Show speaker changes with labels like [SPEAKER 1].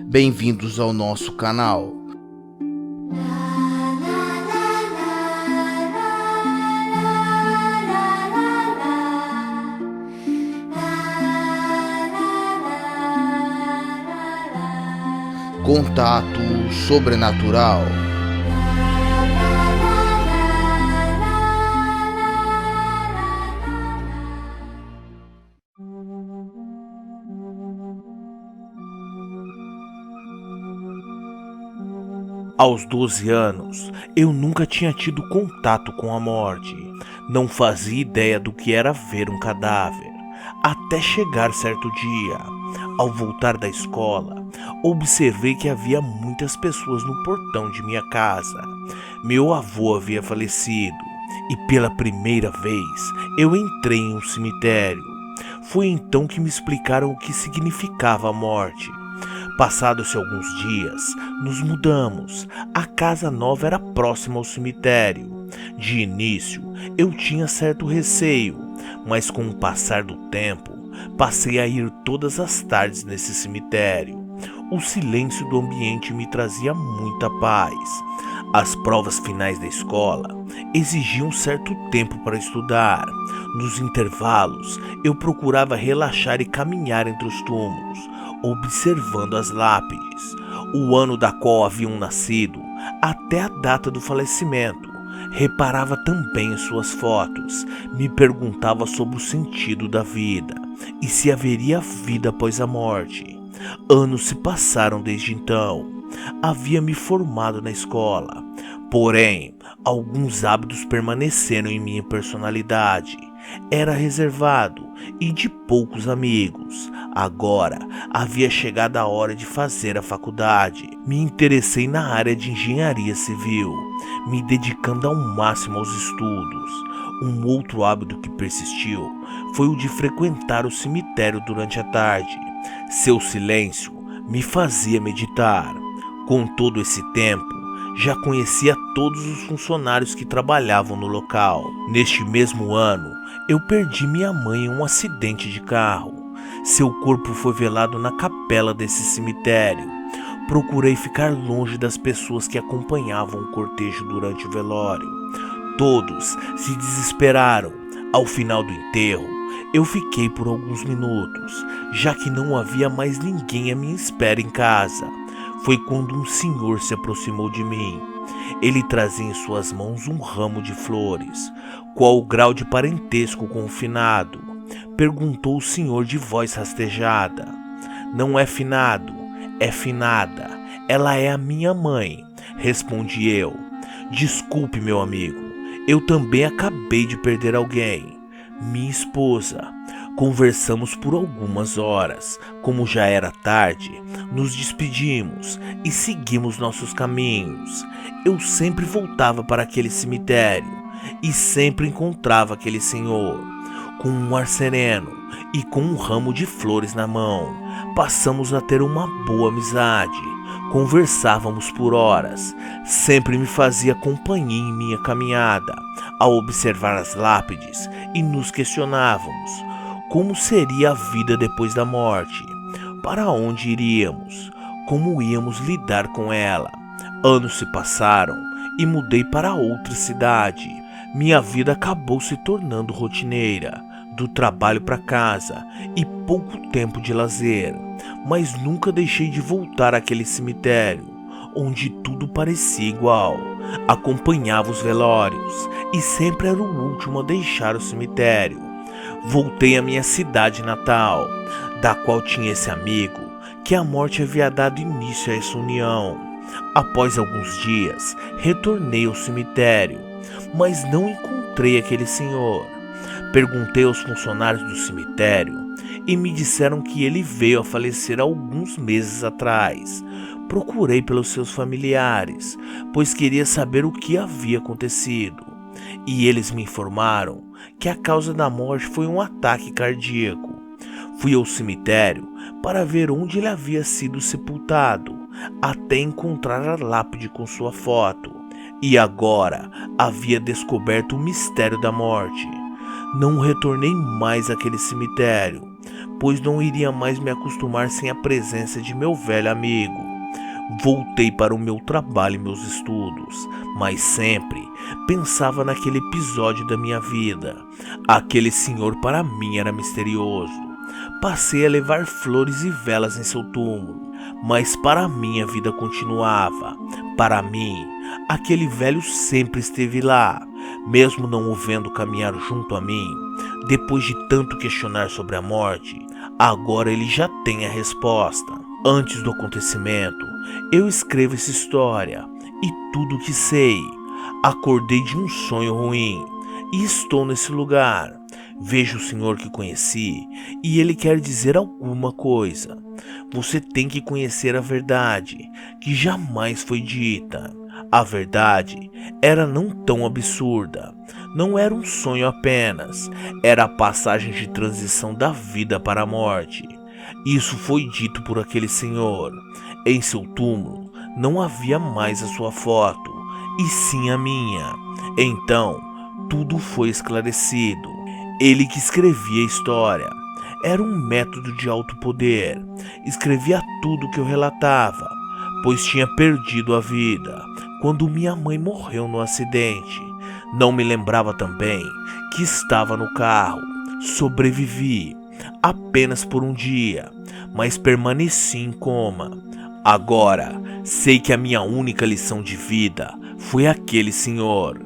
[SPEAKER 1] Bem-vindos ao nosso canal. Contato sobrenatural.
[SPEAKER 2] Aos 12 anos, eu nunca tinha tido contato com a morte. Não fazia ideia do que era ver um cadáver. Até chegar certo dia, ao voltar da escola, observei que havia muitas pessoas no portão de minha casa. Meu avô havia falecido e pela primeira vez eu entrei em um cemitério. Foi então que me explicaram o que significava a morte. Passados-se alguns dias, nos mudamos. A casa nova era próxima ao cemitério. De início, eu tinha certo receio, mas com o passar do tempo, passei a ir todas as tardes nesse cemitério. O silêncio do ambiente me trazia muita paz. As provas finais da escola exigiam certo tempo para estudar. Nos intervalos, eu procurava relaxar e caminhar entre os túmulos, observando as lápides, o ano da qual haviam nascido, até a data do falecimento. Reparava também em suas fotos, me perguntava sobre o sentido da vida e se haveria vida após a morte. Anos se passaram desde então. Havia me formado na escola, porém, alguns hábitos permaneceram em minha personalidade. Era reservado e de poucos amigos. Agora havia chegado a hora de fazer a faculdade. Me interessei na área de engenharia civil, me dedicando ao máximo aos estudos. Um outro hábito que persistiu foi o de frequentar o cemitério durante a tarde. Seu silêncio me fazia meditar. Com todo esse tempo, já conhecia todos os funcionários que trabalhavam no local. Neste mesmo ano, eu perdi minha mãe em um acidente de carro. Seu corpo foi velado na capela desse cemitério. Procurei ficar longe das pessoas que acompanhavam o cortejo durante o velório. Todos se desesperaram. Ao final do enterro, eu fiquei por alguns minutos, já que não havia mais ninguém à minha espera em casa. Foi quando um senhor se aproximou de mim. Ele trazia em suas mãos um ramo de flores. Qual o grau de parentesco com o finado? Perguntou o senhor de voz rastejada. Não é finado, é finada. Ela é a minha mãe, respondi eu. Desculpe, meu amigo, eu também acabei de perder alguém. Minha esposa. Conversamos por algumas horas. Como já era tarde, nos despedimos e seguimos nossos caminhos. Eu sempre voltava para aquele cemitério e sempre encontrava aquele senhor, com um ar sereno e com um ramo de flores na mão. Passamos a ter uma boa amizade. Conversávamos por horas. Sempre me fazia companhia em minha caminhada, ao observar as lápides, e nos questionávamos. Como seria a vida depois da morte? Para onde iríamos? Como íamos lidar com ela? Anos se passaram e mudei para outra cidade. Minha vida acabou se tornando rotineira, do trabalho para casa e pouco tempo de lazer. Mas nunca deixei de voltar àquele cemitério, onde tudo parecia igual. Acompanhava os velórios e sempre era o último a deixar o cemitério. Voltei à minha cidade natal, da qual tinha esse amigo que a morte havia dado início a essa união. Após alguns dias, retornei ao cemitério, mas não encontrei aquele senhor. Perguntei aos funcionários do cemitério e me disseram que ele veio a falecer alguns meses atrás. Procurei pelos seus familiares, pois queria saber o que havia acontecido. E eles me informaram que a causa da morte foi um ataque cardíaco. Fui ao cemitério para ver onde ele havia sido sepultado, até encontrar a lápide com sua foto. E agora havia descoberto o mistério da morte. Não retornei mais àquele cemitério. pois não iria mais me acostumar sem a presença de meu velho amigo. Voltei para o meu trabalho e meus estudos, mas sempre pensava naquele episódio da minha vida. Aquele senhor para mim era misterioso. Passei a levar flores e velas em seu túmulo, mas para mim a vida continuava. Para mim, aquele velho sempre esteve lá, mesmo não o vendo caminhar junto a mim. Depois de tanto questionar sobre a morte, agora ele já tem a resposta. Antes do acontecimento, eu escrevo essa história e tudo o que sei. Acordei de um sonho ruim e estou nesse lugar. Vejo o senhor que conheci e ele quer dizer alguma coisa. Você tem que conhecer a verdade, que jamais foi dita. A verdade era não tão absurda. Não era um sonho apenas, era a passagem de transição da vida para a morte. Isso foi dito por aquele senhor. Em seu túmulo não havia mais a sua foto, e sim a minha. Então, tudo foi esclarecido. Ele que escrevia a história. Era um método de alto poder. Escrevia tudo que eu relatava, pois tinha perdido a vida quando minha mãe morreu no acidente. Não me lembrava também que estava no carro. Sobrevivi apenas por um dia, mas permaneci em coma. Agora sei que a minha única lição de vida foi aquele senhor.